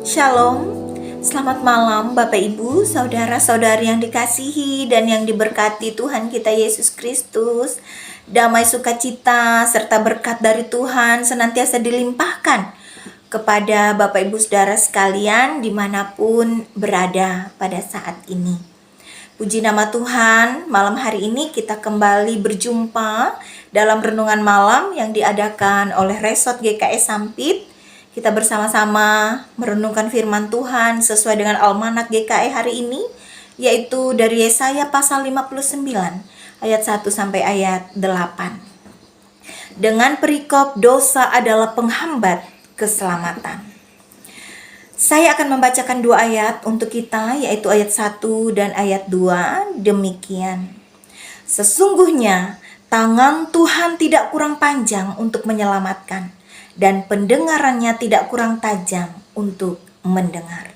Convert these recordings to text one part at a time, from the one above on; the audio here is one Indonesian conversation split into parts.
Shalom, selamat malam Bapak Ibu, saudara-saudari yang dikasihi dan yang diberkati Tuhan kita Yesus Kristus. Damai sukacita serta berkat dari Tuhan senantiasa dilimpahkan kepada Bapak Ibu saudara sekalian dimanapun berada pada saat ini. Puji nama Tuhan, malam hari ini kita kembali berjumpa dalam renungan malam yang diadakan oleh Resort GKS Sampit. Kita bersama-sama merenungkan firman Tuhan sesuai dengan Almanak GKI hari ini, yaitu dari Yesaya pasal 59 ayat 1 sampai ayat 8. Dengan perikop dosa adalah penghambat keselamatan. Saya akan membacakan 2 ayat untuk kita, yaitu ayat 1 dan ayat 2, demikian. Sesungguhnya tangan Tuhan tidak kurang panjang untuk menyelamatkan, dan pendengarannya tidak kurang tajam untuk mendengar.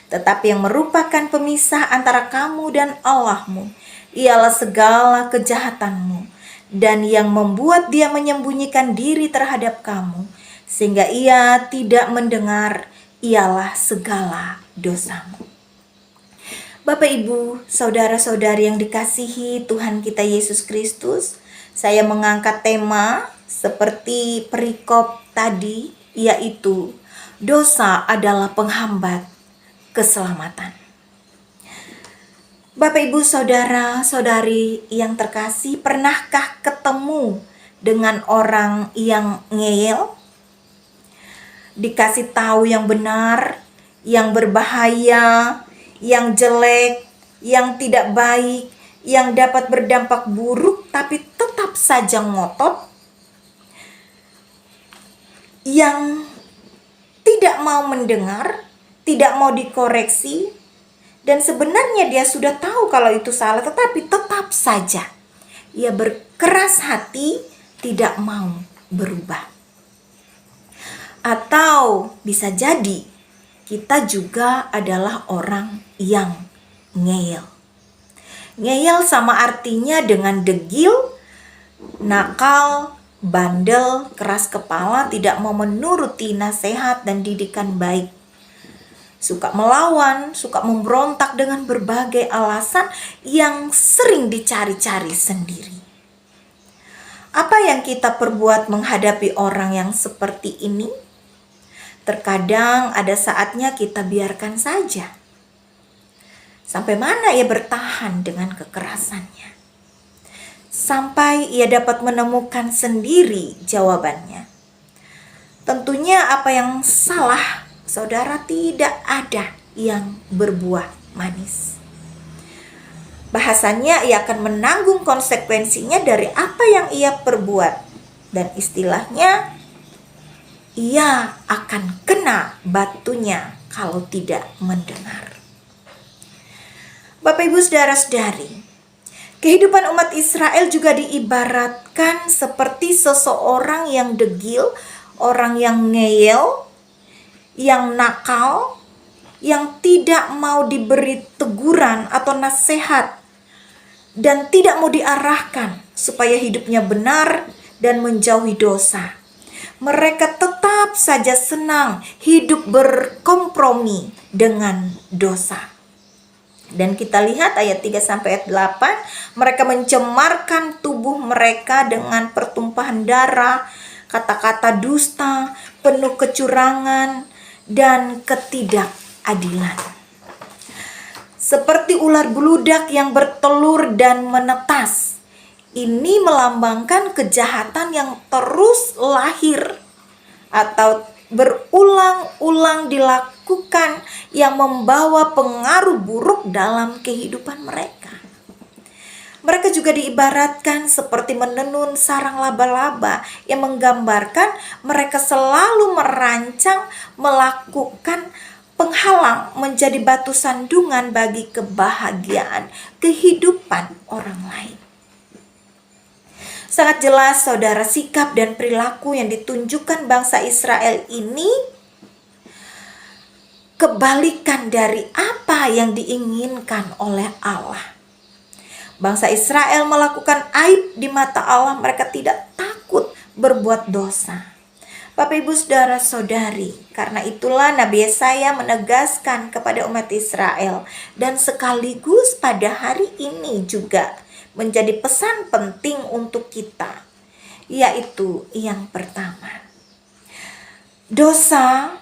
Tetapi yang merupakan pemisah antara kamu dan Allahmu ialah segala kejahatanmu, dan yang membuat dia menyembunyikan diri terhadap kamu, sehingga ia tidak mendengar, ialah segala dosamu. Bapak Ibu, saudara-saudari yang dikasihi Tuhan kita Yesus Kristus, saya mengangkat tema seperti perikop tadi, yaitu dosa adalah penghambat keselamatan. Bapak Ibu saudara-saudari yang terkasih, pernahkah ketemu dengan orang yang ngeyel? Dikasih tahu yang benar, yang berbahaya, yang jelek, yang tidak baik, yang dapat berdampak buruk tapi tetap saja ngotot, yang tidak mau mendengar, tidak mau dikoreksi, dan sebenarnya dia sudah tahu kalau itu salah, tetapi tetap saja ia berkeras hati, tidak mau berubah. Atau bisa jadi kita juga adalah orang yang ngeyel. Ngeyel sama artinya dengan degil, nakal, bandel, keras kepala, tidak mau menuruti nasihat dan didikan baik. Suka melawan, suka memberontak dengan berbagai alasan yang sering dicari-cari sendiri. Apa yang kita perbuat menghadapi orang yang seperti ini? Terkadang ada saatnya kita biarkan saja. Sampai mana ia bertahan dengan kekerasannya? Sampai ia dapat menemukan sendiri jawabannya. Tentunya apa yang salah, saudara, tidak ada yang berbuah manis. Bahasanya ia akan menanggung konsekuensinya dari apa yang ia perbuat. Dan istilahnya, ia akan kena batunya kalau tidak mendengar. Bapak Ibu saudara-saudari, kehidupan umat Israel juga diibaratkan seperti seseorang yang degil, orang yang ngeyel, yang nakal, yang tidak mau diberi teguran atau nasihat, dan tidak mau diarahkan supaya hidupnya benar dan menjauhi dosa. Mereka tetap saja senang hidup berkompromi dengan dosa. Dan kita lihat ayat 3 sampai ayat 8, mereka mencemarkan tubuh mereka dengan pertumpahan darah, kata-kata dusta, penuh kecurangan dan ketidakadilan. Seperti ular beludak yang bertelur dan menetas. Ini melambangkan kejahatan yang terus lahir atau berulang-ulang dilakukan yang membawa pengaruh buruk dalam kehidupan mereka. Mereka juga diibaratkan seperti menenun sarang laba-laba yang menggambarkan mereka selalu merancang melakukan penghalang menjadi batu sandungan bagi kebahagiaan kehidupan orang lain. Sangat jelas saudara, sikap dan perilaku yang ditunjukkan bangsa Israel ini kebalikan dari apa yang diinginkan oleh Allah. Bangsa Israel melakukan aib di mata Allah, mereka tidak takut berbuat dosa. Bapak Ibu Saudara-saudari, karena itulah Nabi Yesaya menegaskan kepada umat Israel dan sekaligus pada hari ini juga menjadi pesan penting untuk kita, yaitu yang pertama, dosa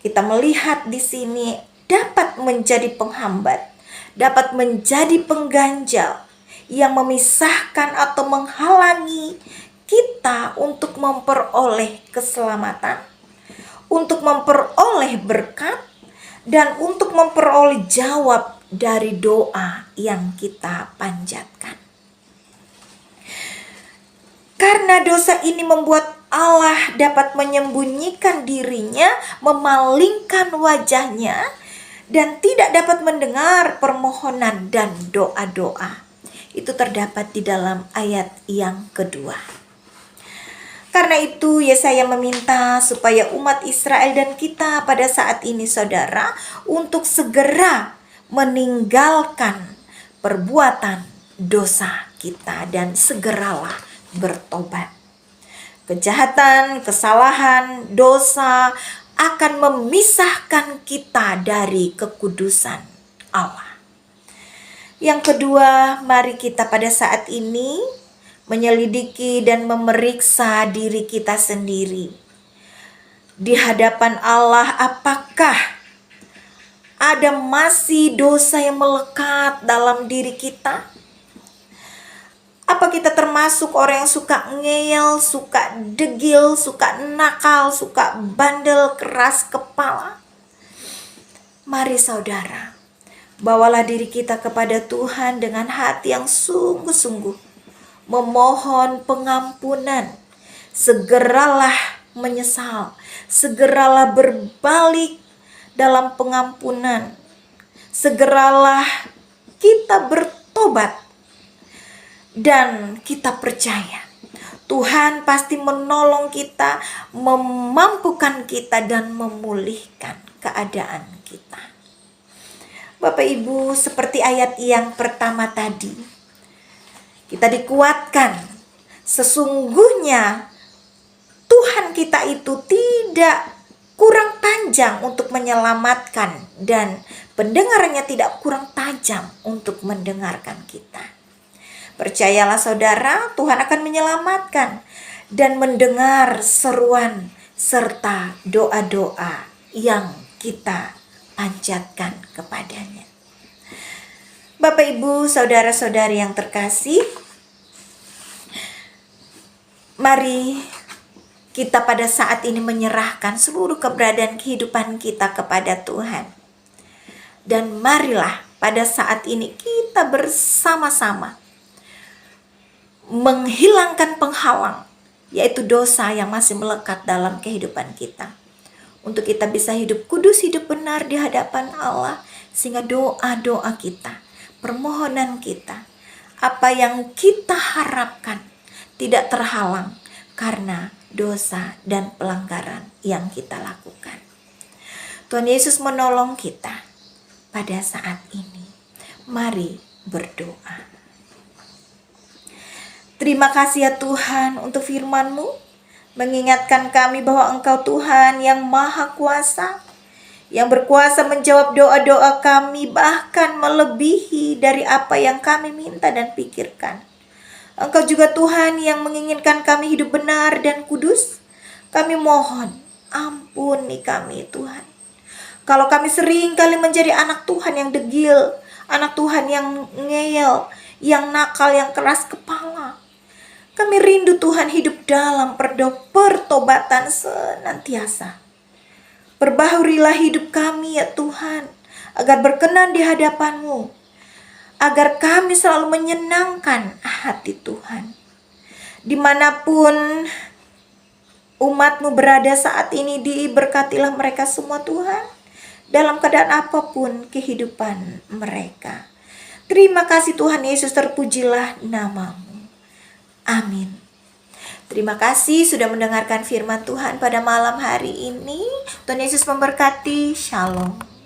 kita melihat di sini dapat menjadi penghambat, dapat menjadi pengganjal yang memisahkan atau menghalangi kita untuk memperoleh keselamatan, untuk memperoleh berkat, dan untuk memperoleh jawab dari doa yang kita panjatkan. Karena dosa ini membuat Allah dapat menyembunyikan dirinya, memalingkan wajahnya, dan tidak dapat mendengar permohonan dan doa-doa. Itu terdapat di dalam ayat yang kedua. Karena itu Yesaya meminta supaya umat Israel dan kita pada saat ini saudara untuk segera meninggalkan perbuatan dosa kita dan segeralah bertobat. Kejahatan, kesalahan, dosa akan memisahkan kita dari kekudusan Allah. Yang kedua, mari kita pada saat ini menyelidiki dan memeriksa diri kita sendiri. Di hadapan Allah, apakah ada masih dosa yang melekat dalam diri kita? Apa kita termasuk orang yang suka ngeyel, suka degil, suka nakal, suka bandel, keras kepala? Mari saudara, bawalah diri kita kepada Tuhan dengan hati yang sungguh-sungguh memohon pengampunan. Segeralah menyesal, segeralah berbalik dalam pengampunan, segeralah kita bertobat, dan kita percaya Tuhan pasti menolong kita, memampukan kita, dan memulihkan keadaan kita. Bapak Ibu, seperti ayat yang pertama tadi, kita dikuatkan, sesungguhnya Tuhan kita itu tidak kurang panjang untuk menyelamatkan dan pendengarannya tidak kurang tajam untuk mendengarkan kita. Percayalah saudara, Tuhan akan menyelamatkan dan mendengar seruan serta doa-doa yang kita panjatkan kepadanya. Bapak Ibu, saudara-saudari yang terkasih, mari kita pada saat ini menyerahkan seluruh keberadaan kehidupan kita kepada Tuhan. Dan marilah pada saat ini kita bersama-sama menghilangkan penghalang, yaitu dosa yang masih melekat dalam kehidupan kita. Untuk kita bisa hidup kudus, hidup benar di hadapan Allah, sehingga doa-doa kita, permohonan kita, apa yang kita harapkan tidak terhalang karena dosa dan pelanggaran yang kita lakukan. Tuhan Yesus menolong kita pada saat ini. Mari berdoa. Terima kasih ya Tuhan untuk firman-Mu, mengingatkan kami bahwa Engkau Tuhan yang Maha Kuasa, yang berkuasa menjawab doa-doa kami bahkan melebihi dari apa yang kami minta dan pikirkan. Engkau juga Tuhan yang menginginkan kami hidup benar dan kudus. Kami mohon, ampuni kami Tuhan. Kalau kami sering kali menjadi anak Tuhan yang degil, anak Tuhan yang ngeyel, yang nakal, yang keras kepala. Kami rindu Tuhan hidup dalam pertobatan senantiasa. Perbaharui hidup kami ya Tuhan, agar berkenan di hadapan-Mu, agar kami selalu menyenangkan hati Tuhan. Dimanapun umat-Mu berada saat ini, diberkatilah mereka semua Tuhan, dalam keadaan apapun kehidupan mereka. Terima kasih Tuhan Yesus, terpujilah nama-Mu. Amin. Terima kasih sudah mendengarkan firman Tuhan pada malam hari ini. Tuhan Yesus memberkati. Shalom.